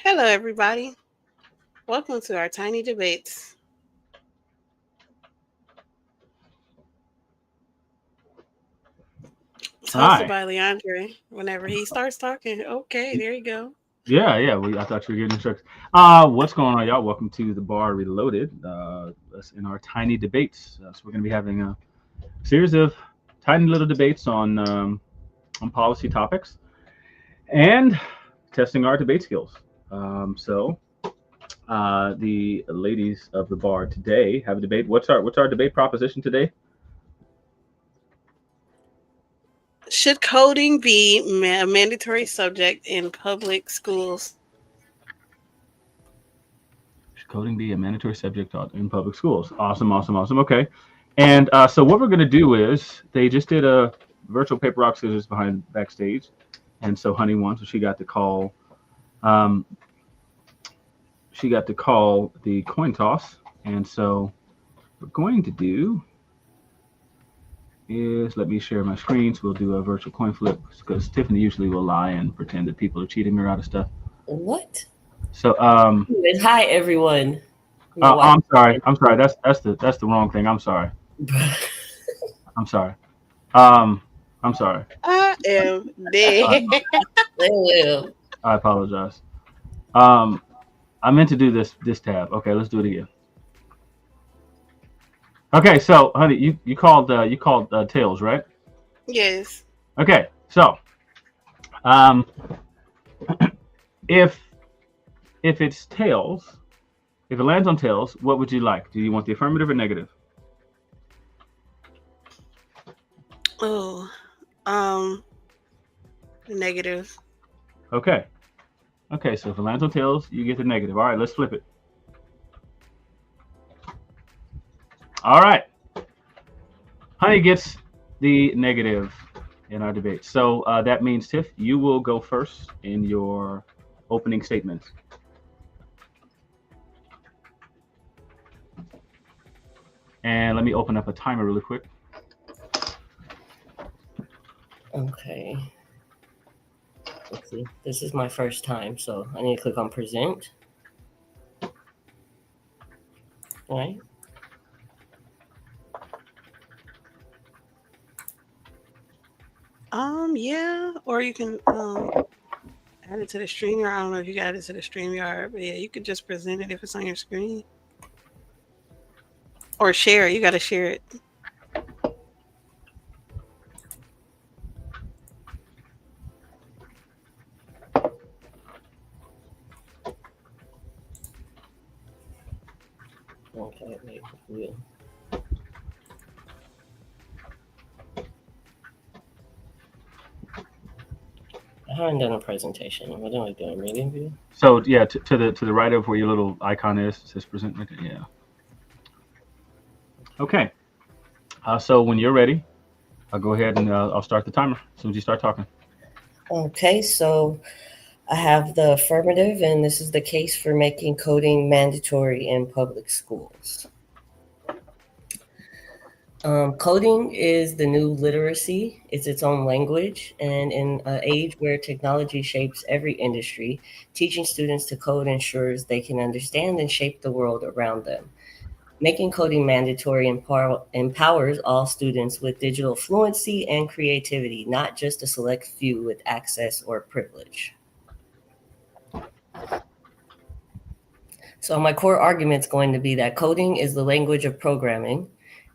Hello, everybody. Welcome to our tiny debates. It's hosted Hi. by Leandre. Whenever he starts talking, okay, there you go. Yeah. I thought you were getting instructions. What's going on, y'all? Welcome to the Bar Reloaded. Us in our tiny debates. So we're going to be having a series of tiny little debates on policy topics and testing our debate skills. The ladies of the bar today have a debate. What's our debate proposition today? Should coding be a mandatory subject in public schools? Should coding be a mandatory subject in public schools? Awesome. Okay. And so what we're going to do is they just did a virtual paper rock scissors behind backstage, and so Honey won, so um, she got to call the coin toss, and so what we're going to do is let me share my screen. So we'll do a virtual coin flip because Tiffany usually will lie and pretend that people are cheating her out of stuff. What? So Hi everyone. I'm sorry. That's the wrong thing. I'm sorry. I'm sorry. Um, I'm sorry. I am I, dead. Well, I apologize. Um, I meant to do this tab. Okay, let's do it again. Okay, so honey, you called tails, right? Yes. Okay, so um, if if it's tails, if it lands on tails, what would you like? Do you want the affirmative or negative? Oh, um, negative. Okay, okay. So if it lands on tails, you get the negative. All right, let's flip it. All right, honey gets the negative in our debate. So that means Tiff, you will go first in your opening statements. And let me open up a timer really quick. okay. Let's see. This is my first time, so I need to click on present. All right. Yeah, or you can add it to the streamer. I don't know if you got it to the StreamYard, but yeah, you could just present it if it's on your screen or share it. You got to share it. Okay. Wait. Wheel. I haven't done a presentation. What am I doing? Reading view? So yeah, to the right of where your little icon is, it says present right there. Yeah. Okay. So when you're ready, I'll go ahead and I'll start the timer as soon as you start talking. Okay, so I have the affirmative, and this is the case for making coding mandatory in public schools. Coding is the new literacy. It's its own language. And in an age where technology shapes every industry, teaching students to code ensures they can understand and shape the world around them. Making coding mandatory empowers all students with digital fluency and creativity, not just a select few with access or privilege. So, my core argument is going to be that coding is the language of programming.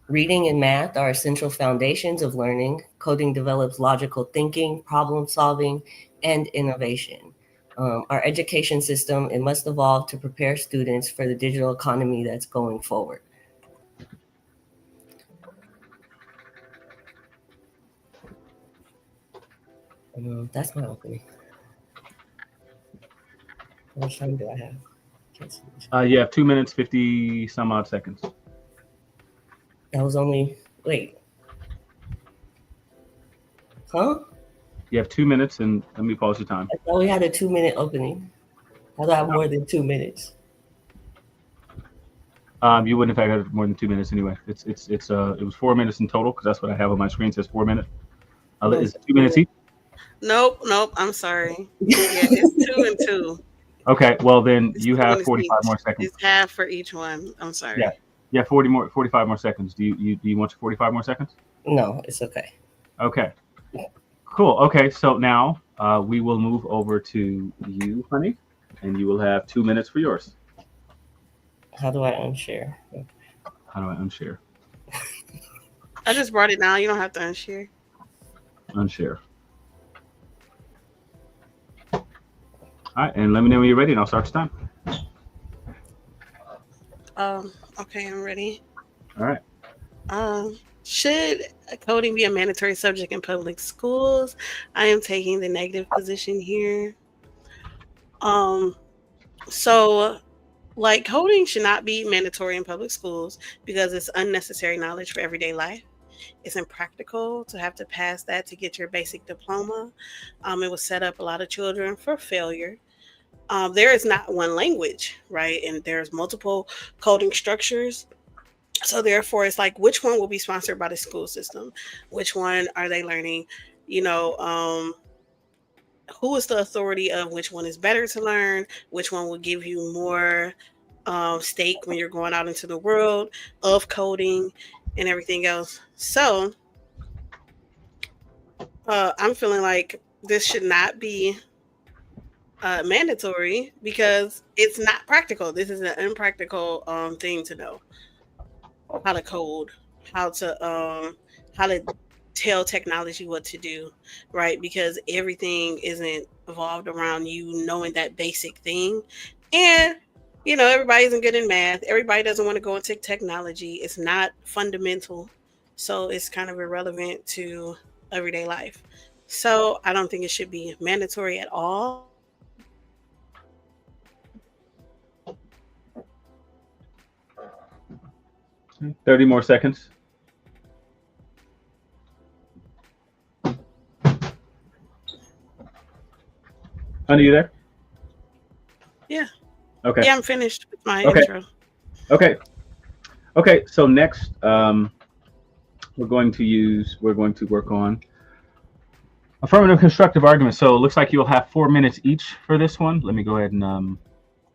Reading and math are essential foundations of learning. Coding develops logical thinking, problem solving, and innovation. Our education system, it must evolve to prepare students for the digital economy that's going forward. That's my opening. How much time do I have? Can't see. You have 2 minutes, 50 some odd seconds. That was only, wait. Huh? You have 2 minutes, and let me pause the time. I thought we had a 2-minute opening. How do I have more than 2 minutes? You wouldn't have had more than 2 minutes anyway. It was 4 minutes in total because that's what I have on my screen. It says 4 minutes. Is it 2 minutes each? Nope. I'm sorry. Yeah, it's 2 and 2. Okay, well then It's you 2 have minutes 45 each. more seconds. It's half for each one. I'm sorry. Yeah, 45 more seconds. Do you want your 45 more seconds? No, it's okay. Okay. Cool. Okay, so now we will move over to you, honey, and you will have 2 minutes for yours. How do I unshare? How do I unshare? I just brought it down. You don't have to unshare. Unshare. All right, and let me know when you're ready, and I'll start the time. Okay, I'm ready. All right. Should coding be a mandatory subject in public schools? I am taking the negative position here. So like coding should not be mandatory in public schools because it's unnecessary knowledge for everyday life. It's impractical to have to pass that to get your basic diploma. It will set up a lot of children for failure. There is not one language, right? And there's multiple coding structures. So therefore, it's like which one will be sponsored by the school system? Which one are they learning? You know, who is the authority of which one is better to learn? Which one will give you more stake when you're going out into the world of coding and everything else? So I'm feeling like this should not be mandatory because it's not practical. This is an impractical thing to know how to code, how to how to tell technology what to do, right? Because everything isn't evolved around you knowing that basic thing. And everybody isn't good in math. Everybody doesn't want to go into technology. It's not fundamental. So it's kind of irrelevant to everyday life. So I don't think it should be mandatory at all. 30 more seconds. Honey, you there? Yeah. Okay. Yeah, I'm finished with my Okay. intro. Okay. So next, we're going to work on affirmative constructive arguments. So it looks like you'll have 4 minutes each for this one. Let me go ahead and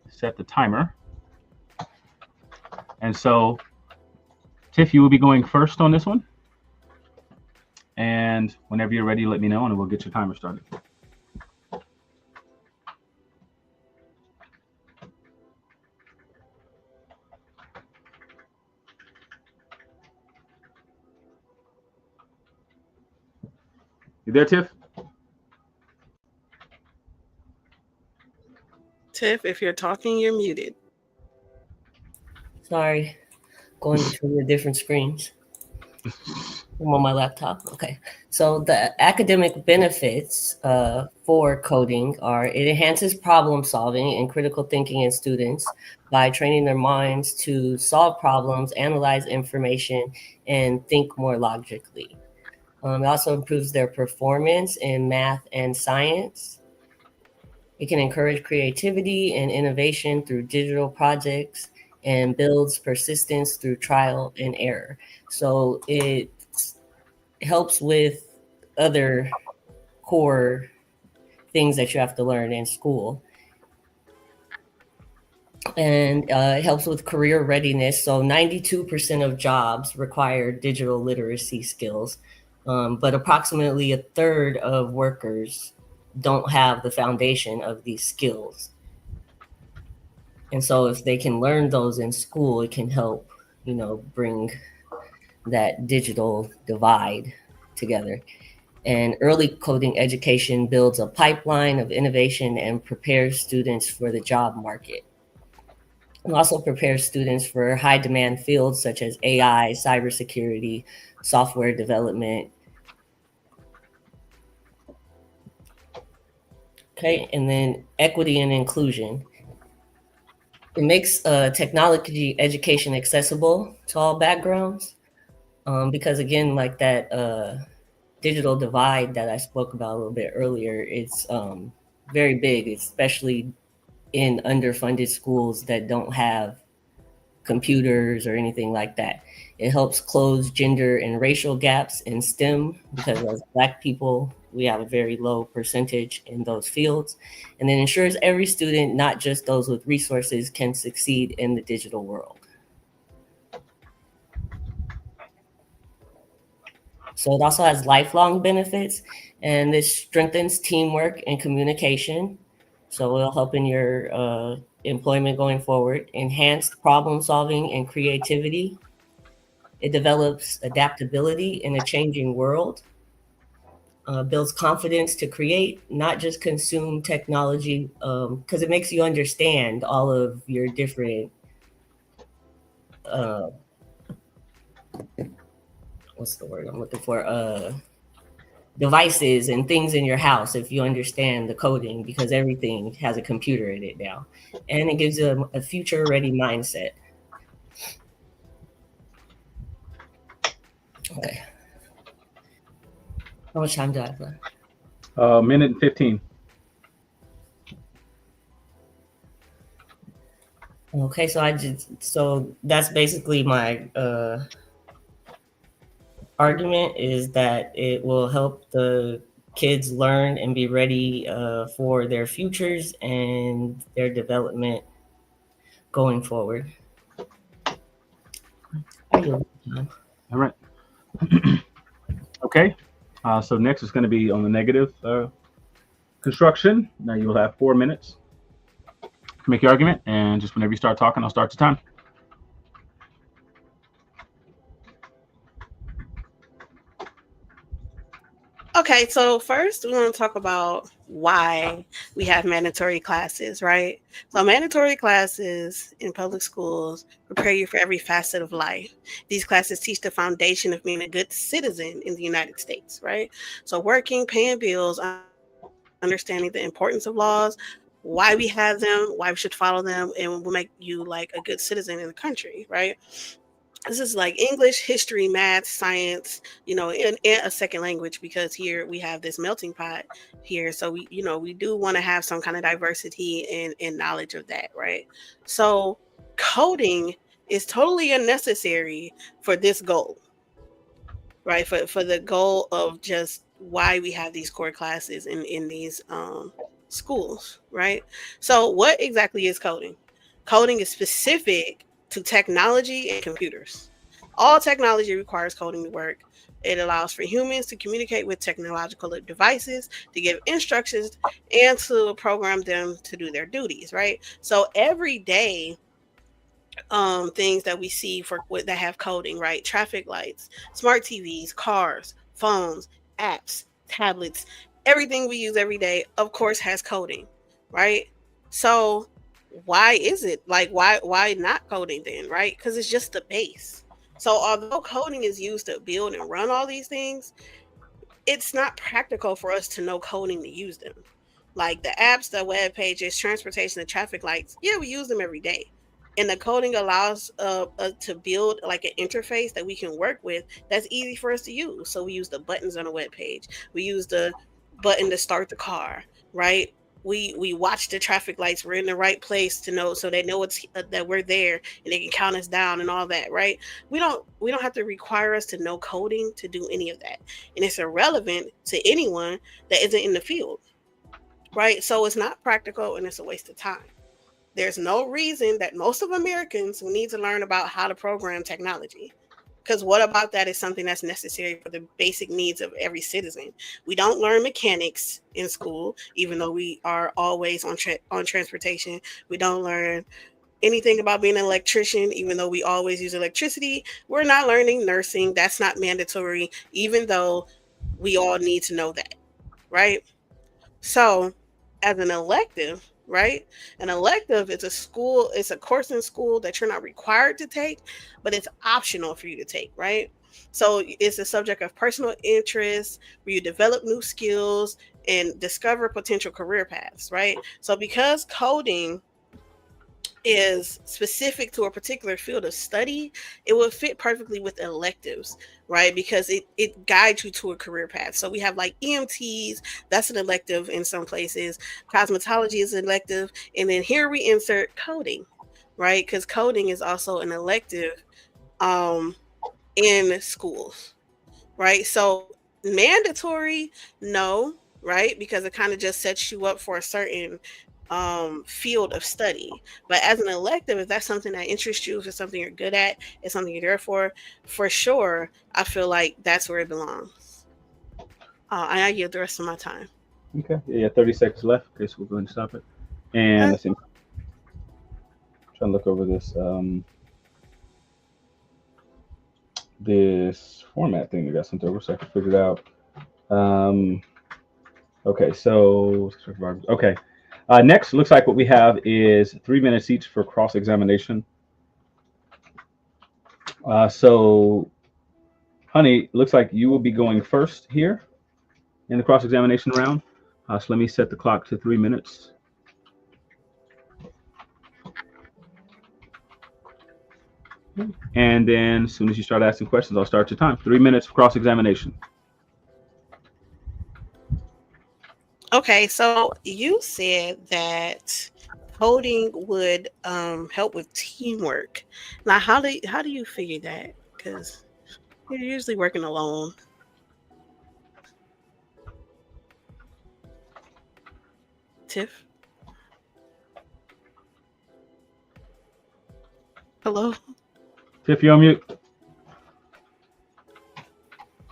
set the timer. And so, Tiff, you will be going first on this one. And whenever you're ready, let me know, and we'll get your timer started. You there, Tiff? Tiff, if you're talking, you're muted. Sorry, going between the different screens. I'm on my laptop. Okay. So the academic benefits for coding are it enhances problem solving and critical thinking in students by training their minds to solve problems, analyze information, and think more logically. It also improves their performance in math and science. It can encourage creativity and innovation through digital projects and builds persistence through trial and error. So it helps with other core things that you have to learn in school. And it helps with career readiness. So 92% of jobs require digital literacy skills, but approximately a third of workers don't have the foundation of these skills. And so if they can learn those in school, it can help, bring that digital divide together. And early coding education builds a pipeline of innovation and prepares students for the job market. It also prepares students for high demand fields such as AI, cybersecurity, software development. Okay, and then equity and inclusion. It makes technology education accessible to all backgrounds, because again, like that digital divide that I spoke about a little bit earlier, it's very big, especially in underfunded schools that don't have computers or anything like that. It helps close gender and racial gaps in STEM because as Black people, we have a very low percentage in those fields. And then ensures every student, not just those with resources, can succeed in the digital world. So it also has lifelong benefits, and this strengthens teamwork and communication. So it'll help in your employment going forward, enhanced problem solving and creativity. It develops adaptability in a changing world, builds confidence to create, not just consume technology, because it makes you understand all of your different, uh, what's the word I'm looking for? Devices and things in your house if you understand the coding, because everything has a computer in it now. And it gives you a future ready mindset. Okay. How much time do I have left? Minute and 15. Okay, so that's basically my argument, is that it will help the kids learn and be ready for their futures and their development going forward. Are you? All right. Okay. So next is going to be on the negative construction. Now you will have 4 minutes to make your argument, and just whenever you start talking, I'll start the time. Okay, so first we want to talk about why we have mandatory classes, right? So, mandatory classes in public schools prepare you for every facet of life. These classes teach the foundation of being a good citizen in the United States, right? So, working, paying bills, understanding the importance of laws, why we have them, why we should follow them, and will make you like a good citizen in the country, right? This is like English, history, math, science, and a second language, because here we have this melting pot here. So we do want to have some kind of diversity and knowledge of that, right? So coding is totally unnecessary for this goal, right? For the goal of just why we have these core classes in these schools, right? So what exactly is coding? Coding is specific to technology and computers. All technology requires coding to work. It allows for humans to communicate with technological devices, to give instructions, and to program them to do their duties, right? So every day, things that we see that have coding, right? Traffic lights, smart TVs, cars, phones, apps, tablets, everything we use every day, of course, has coding, right? So why is it like why not coding then, right? Because it's just the base. So although coding is used to build and run all these things, it's not practical for us to know coding to use them. Like the apps, the web pages, transportation, the traffic lights, yeah, we use them every day. And the coding allows to build like an interface that we can work with that's easy for us to use. So we use the buttons on a web page. We use the button to start the car, right? We watch the traffic lights. We're in the right place to know, so they know it's that we're there, and they can count us down and all that, right? We don't have to require us to know coding to do any of that, and it's irrelevant to anyone that isn't in the field, right? So it's not practical and it's a waste of time. There's no reason that most of Americans will need to learn about how to program technology. Because what about that is something that's necessary for the basic needs of every citizen? We don't learn mechanics in school, even though we are always on transportation. We don't learn anything about being an electrician, even though we always use electricity. We're not learning nursing. That's not mandatory, even though we all need to know that, right? So, as an elective, right? An elective is it's a course in school that you're not required to take, but it's optional for you to take, right? So, it's a subject of personal interest where you develop new skills and discover potential career paths, right? So, because coding is specific to a particular field of study, it would fit perfectly with electives, right? Because it guides you to a career path. So we have like EMTs, that's an elective in some places. Cosmetology is an elective. And then here we insert coding, right? Because coding is also an elective um, in schools, right? So mandatory, no, right? Because it kind of just sets you up for a certain field of study. But as an elective, if that's something that interests you, if it's something you're good at, it's something you're there for sure, I feel like that's where it belongs. I yield the rest of my time. Okay. Yeah, 30 seconds left. Okay, so we'll go ahead and stop it. And Uh, let's see. I'm trying to look over this format thing that got sent over so I can figure it out. Um, okay, so okay. Next, looks like what we have is 3 minutes each for cross examination. So, honey, looks like you will be going first here in the cross examination round. So let me set the clock to 3 minutes. And then as soon as you start asking questions, I'll start your time. 3 minutes for cross examination. okay, so you said that coding would help with teamwork. Now, how do you figure that? Because you're usually working alone. Tiff, hello. Tiff, you on mute?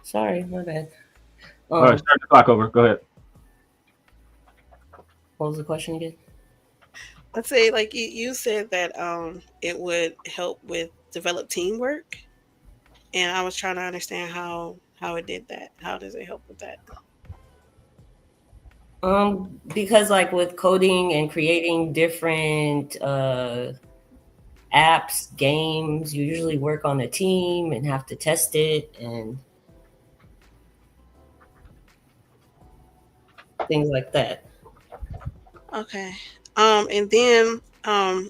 Sorry, my bad. All right, start the clock over. Go ahead. What was the question again? Let's say, like you said that it would help with develop teamwork, and I was trying to understand how it did that. How does it help with that? Because like with coding and creating different apps, games, you usually work on a team and have to test it and things like that. Okay. And then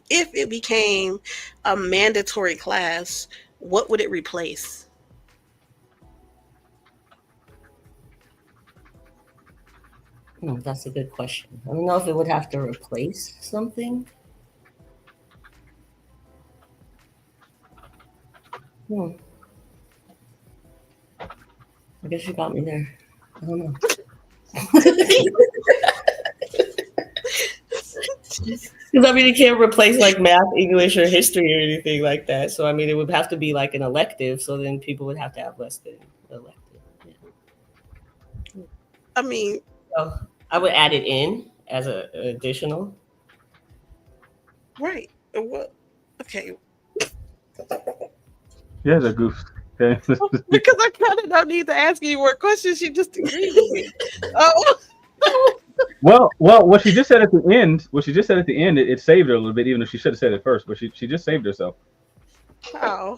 if it became a mandatory class, what would it replace? That's a good question. I don't know if it would have to replace something. Hmm. I guess you got me there. I don't know. Because I mean, it can't replace like math, English, or history or anything like that. So I mean, it would have to be like an elective. So then people would have to have less than elective. Yeah. I mean, So I would add it in as a additional. right. What? Okay. Yeah, the goofs. Okay. Because I kind of don't need to ask any more questions. She just agreed with me. Oh, well, what she just said at the end, it saved her a little bit, even if she should have said it first. But she just saved herself how?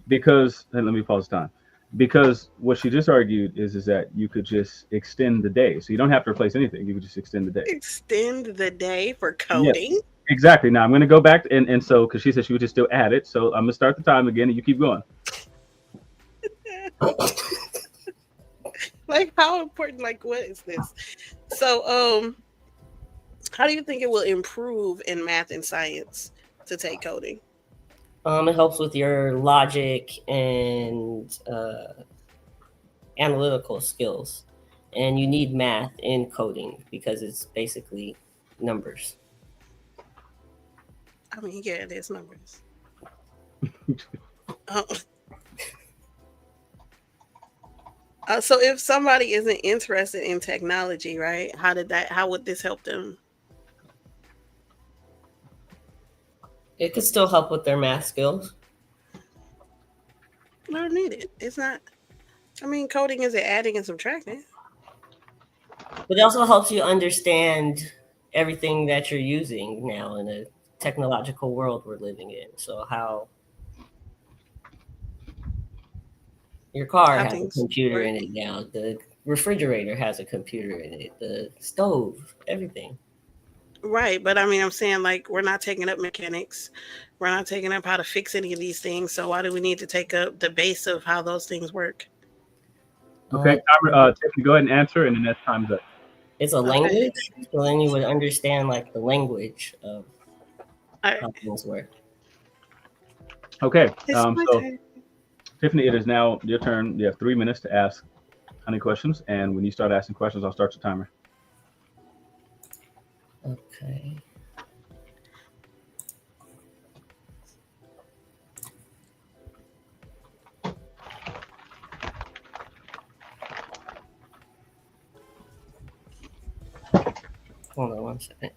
because, and let me pause time, because what she just argued is that you could just extend the day, so you don't have to replace anything. You could just extend the day. Extend the day for Yes, coding? exactly. Now I'm going to go back and so because she said she would just still add it, so I'm going to start the time again, and you keep going. Like, how important? Like, what is this? So, how do you think it will improve in math and science to take coding? It helps with your logic and analytical skills, and you need math in coding because it's basically numbers. I mean, yeah, there's numbers. Uh, so if somebody isn't interested in technology, right? How would this help them? It could still help with their math skills. I don't need it. It's not. I mean, coding isn't adding and subtracting. But it also helps you understand everything that you're using now in a technological world we're living in. So how your car How has a things computer work. in it now, the refrigerator has a computer in it, the stove, everything. Right, but I mean, I'm saying like we're not taking up mechanics. We're not taking up how to fix any of these things. So why do we need to take up the base of how those things work? Okay, Uh, Tiffany, go ahead and answer, and then that's time's up. it's a Okay. language, so then you would understand like the language of All right. how things work. Okay, It's my so turn. Tiffany, it is now your turn. You have 3 minutes to ask honey questions, and when you start asking questions, I'll start your timer. Okay. Hold on 1 second.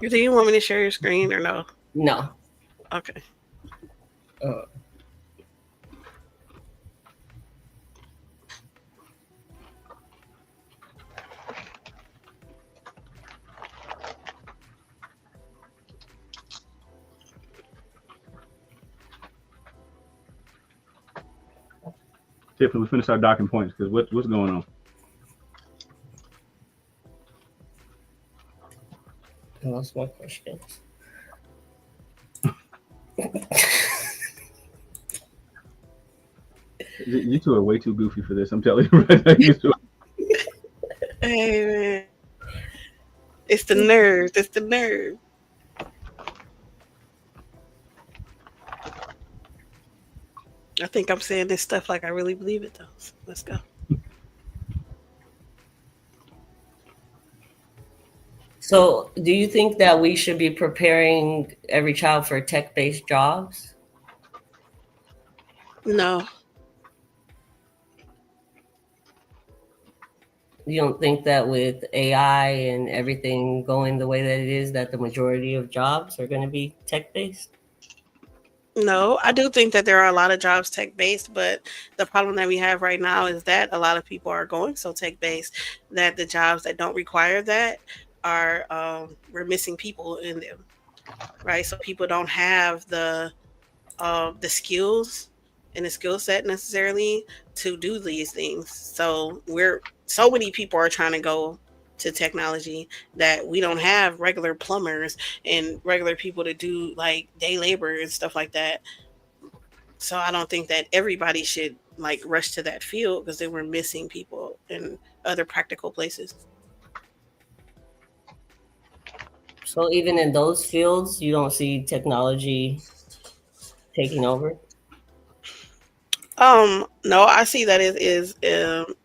Do you want me to share your screen or no? No. Okay. Uh, Tiffany, we finished our docking points because what's going on? I lost my question. You two are way too goofy for this. I'm telling you right now. You two. Hey man, it's the nerves. It's the nerve. I think I'm saying this stuff like I really believe it though. So let's go. So, do you think that we should be preparing every child for tech-based jobs? No, You don't think that with AI and everything going the way that it is, that the majority of jobs are going to be tech-based? no. I do think that there are a lot of jobs tech based, but the problem that we have right now is that a lot of people are going so tech based that the jobs that don't require that are we're missing people in them, right? So people don't have the skills and the skill set necessarily to do these things. So we're so many people are trying to go to technology that we don't have regular plumbers and regular people to do like day labor and stuff like that. So I don't think that everybody should like rush to that field because they were missing people in other practical places. So, even in those fields, you don't see technology taking over? No, I see that it is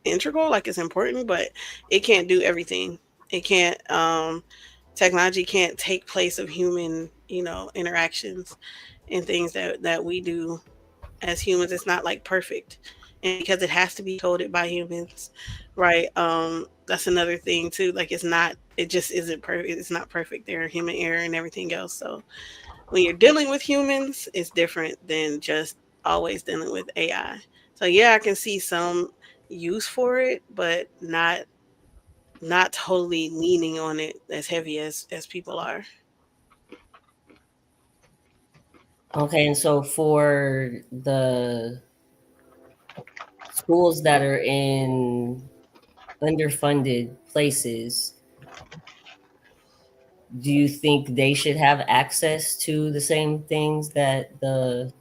integral, like it's important, but it can't do everything. It can't technology can't take place of human, interactions and things that we do as humans. It's not like perfect. And because it has to be coded by humans, right? That's another thing too. Like it just isn't perfect. It's not perfect. There are human error and everything else. So when you're dealing with humans, it's different than just always dealing with AI. So yeah, I can see some use for it, but not totally leaning on it as heavy as people are. Okay, and so for the schools that are in underfunded places, do you think they should have access to the same things that the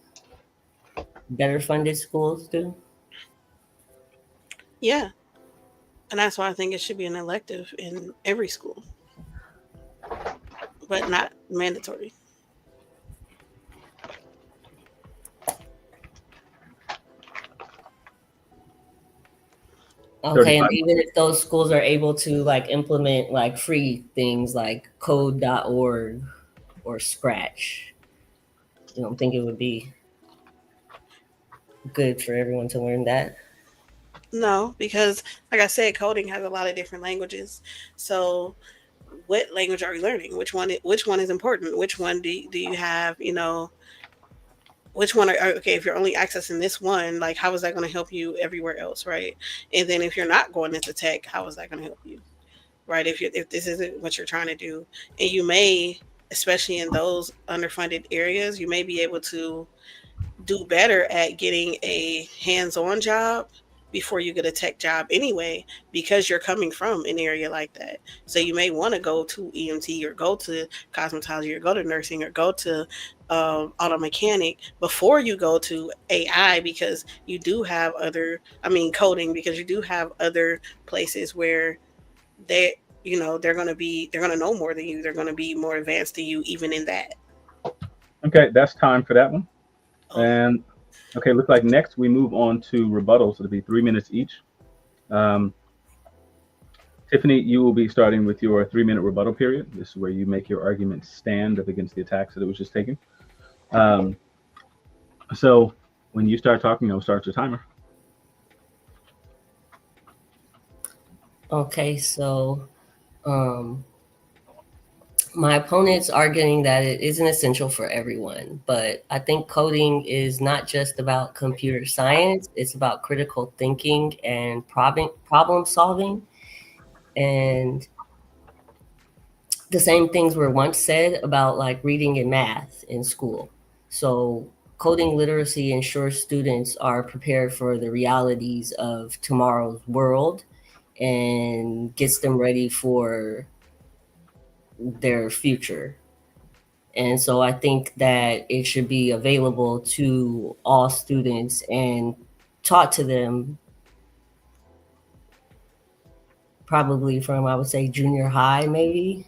better funded schools do? Yeah, and that's why I think it should be an elective in every school, but not mandatory. Okay, and 35. even if those schools are able to like implement like free things like code.org or Scratch, you don't think it would be good for everyone to learn that? No, because like I said, coding has a lot of different languages. So what language are you learning? Which one is important? Which one do you have, which one okay, if you're only accessing this one, like how is that going to help you everywhere else, right? And then if you're not going into tech, how is that going to help you? Right? If this isn't what you're trying to do, and you may, especially in those underfunded areas, you may be able to do better at getting a hands-on job before you get a tech job anyway, because you're coming from an area like that. So you may want to go to EMT, or go to cosmetology, or go to nursing, or go to auto mechanic before you go to AI, because you do have other, I mean, coding, because you do have other places where they, they're going to know more than you. They're going to be more advanced than you, even in that. Okay, that's time for that one. Oh, And okay, look like next we move on to rebuttals. It'll be 3 minutes each. Um, Tiffany, you will be starting with your 3 minute rebuttal period. This is where you make your argument stand up against the attacks that it was just taking. Um, so when you start talking, I'll start your timer. Okay, so um, my opponents arguing that it isn't essential for everyone, but I think coding is not just about computer science, it's about critical thinking and problem solving. And the same things were once said about like reading and math in school. So coding literacy ensures students are prepared for the realities of tomorrow's world and gets them ready for their future. And so I think that it should be available to all students and taught to them probably from, I would say, junior high, maybe,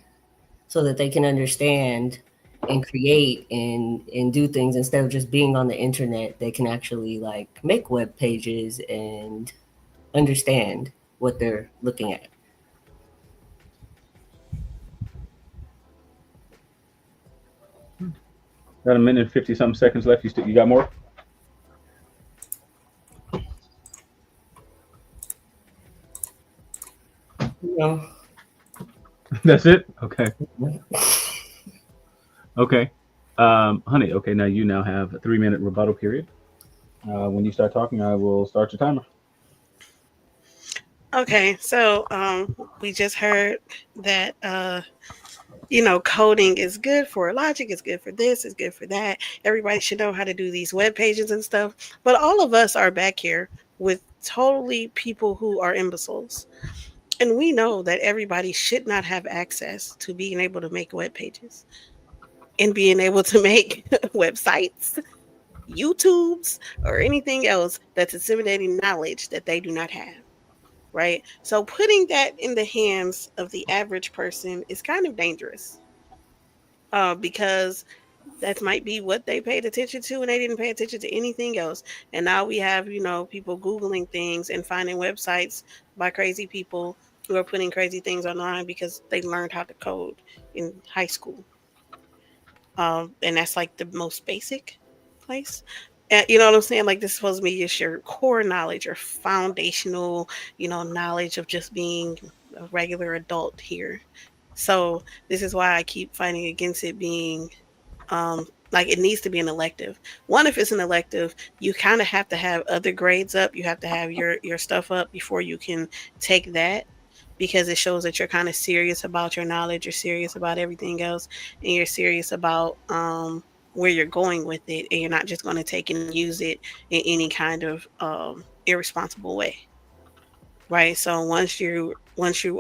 so that they can understand and create and do things instead of just being on the internet. They can actually like make web pages and understand what they're looking at. Got a minute and 50 something seconds left. You got more? You know, That's it? Okay. Okay. Honey, okay, now you now have a 3 minute rebuttal period. When you start talking, I will start your timer. okay. So we just heard that coding is good for logic, it's good for this, it's good for that. Everybody should know how to do these web pages and stuff. But all of us are back here with totally people who are imbeciles. And we know that everybody should not have access to being able to make web pages and being able to make websites, YouTubes, or anything else that's disseminating knowledge that they do not have. Right? So putting that in the hands of the average person is kind of dangerous, because that might be what they paid attention to, and they didn't pay attention to anything else. And now we have, people Googling things and finding websites by crazy people who are putting crazy things online because they learned how to code in high school. And that's like the most basic place. You know what I'm saying? Like, this is supposed to be just your core knowledge, your foundational, knowledge of just being a regular adult here. So this is why I keep fighting against it being, like, it needs to be an elective. One, if it's an elective, you kind of have to have other grades up. You have to have your stuff up before you can take that, because it shows that you're kind of serious about your knowledge, you're serious about everything else, and you're serious about where you're going with it, and you're not just going to take and use it in any kind of irresponsible way. Right. So once you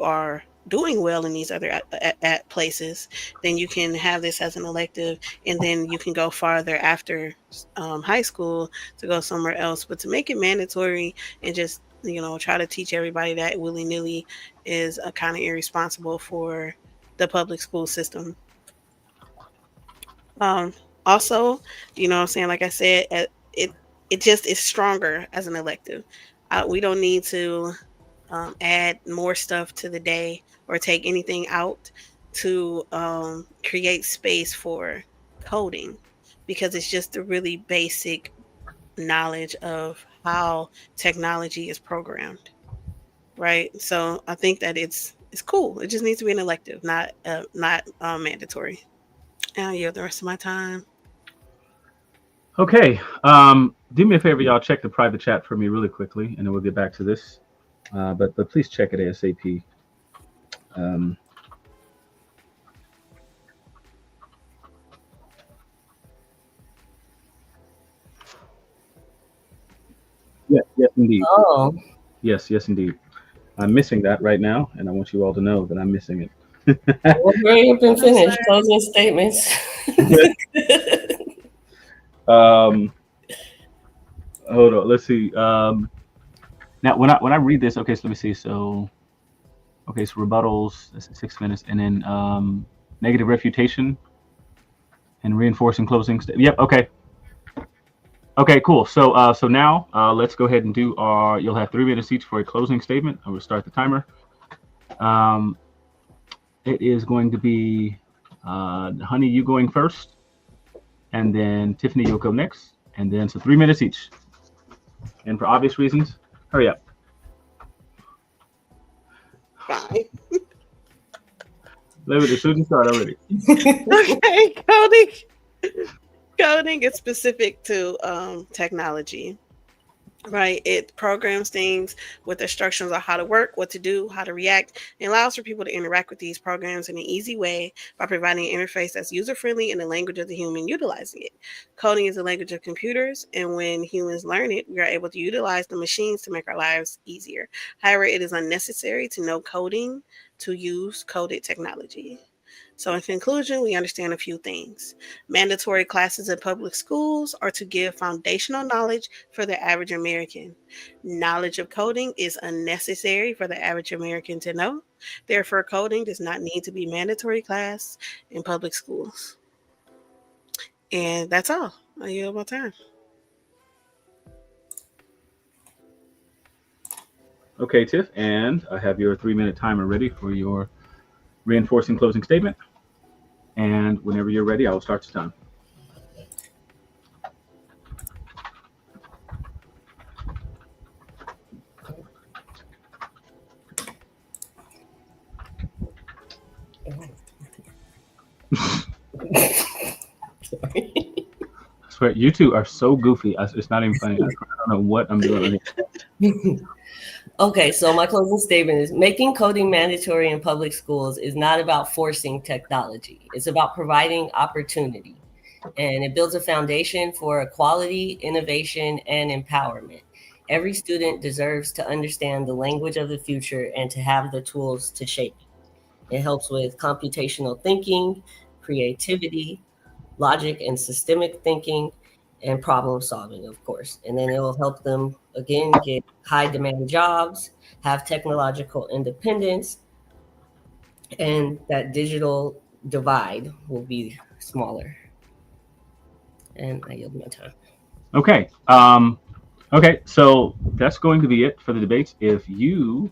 are doing well in these other at places, then you can have this as an elective, and then you can go farther after high school to go somewhere else. But to make it mandatory and just try to teach everybody that willy nilly is kind of irresponsible for the public school system. Um, Also, what I'm saying, like I said, it just is stronger as an elective. We don't need to add more stuff to the day or take anything out to create space for coding, because it's just a really basic knowledge of how technology is programmed, right? So I think that it's cool. It just needs to be an elective, not mandatory. And I yield the rest of my time. Okay. Do me a favor, y'all. Check the private chat for me really quickly, and then we'll get back to this. But please check it ASAP. Um, Yes, yes, indeed. Oh, Yes, yes, indeed. I'm missing that right now, and I want you all to know that I'm missing it. well, hurry up and I'm finish sorry. closing statements. um, hold on. Let's see. Now, when I read this, okay, so let me see. So, okay, so rebuttals, that's 6 minutes, and then negative refutation and reinforcing closing. Yep. Okay. Okay. Cool. So now let's go ahead and do our. You'll have 3 minutes each for a closing statement. I will start the timer. Um, it is going to be Honey, you going first, and then Tiffany, you'll go next, and then so 3 minutes each. And for obvious reasons, hurry up. Fine. Let me, as soon as you start already. Okay, coding. Coding is specific to technology, right? It programs things with instructions on how to work, what to do, how to react, and allows for people to interact with these programs in an easy way by providing an interface that's user friendly in the language of the human utilizing it. Coding is the language of computers, and when humans learn it, we are able to utilize the machines to make our lives easier. However, it is unnecessary to know coding to use coded technology. So, in conclusion, we understand a few things. Mandatory classes in public schools are to give foundational knowledge for the average American. Knowledge of coding is unnecessary for the average American to know. Therefore, coding does not need to be mandatory class in public schools. And that's all. I yield my time. Okay, Tiff, and I have your 3 minute timer ready for your reinforcing closing statement. And whenever you're ready, I will start the time. I swear, you two are so goofy. It's not even funny. I don't know what I'm doing. Okay, so my closing statement is making coding mandatory in public schools is not about forcing technology. It's about providing opportunity. And it builds a foundation for equality, innovation, and empowerment. Every student deserves to understand the language of the future and to have the tools to shape it. It helps with computational thinking, creativity, logic and systemic thinking, and problem solving, of course. And then it will help them, again, get high demand jobs, have technological independence, and that digital divide will be smaller. And I yield my time. Okay. Okay. So that's going to be it for the debates. If you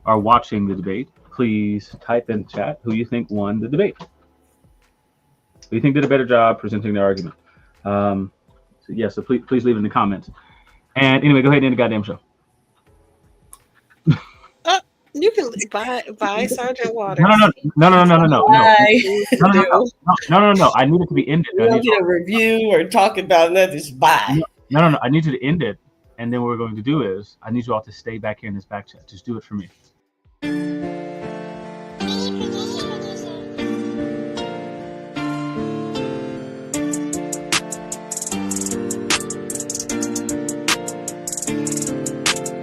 are watching the debate, please type in chat who you think won the debate. Who you think did a better job presenting their argument? So please leave it in the comments. And anyway, go ahead and end the goddamn show. You can buy Sergeant Waters. No. Bye. No. I need it to be ended. We don't get a review or talk about nothing. Just bye. No. I need you to end it. And then what we're going to do is I need you all to stay back here in this back chat. Just do it for me.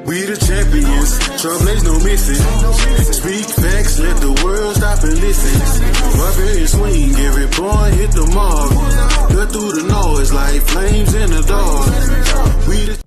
We the champions, trailblaze no missing. Speak facts, let the world stop and listen. Barbarian swing, every boy hit the mark. Cut through the noise like flames in the dark. We the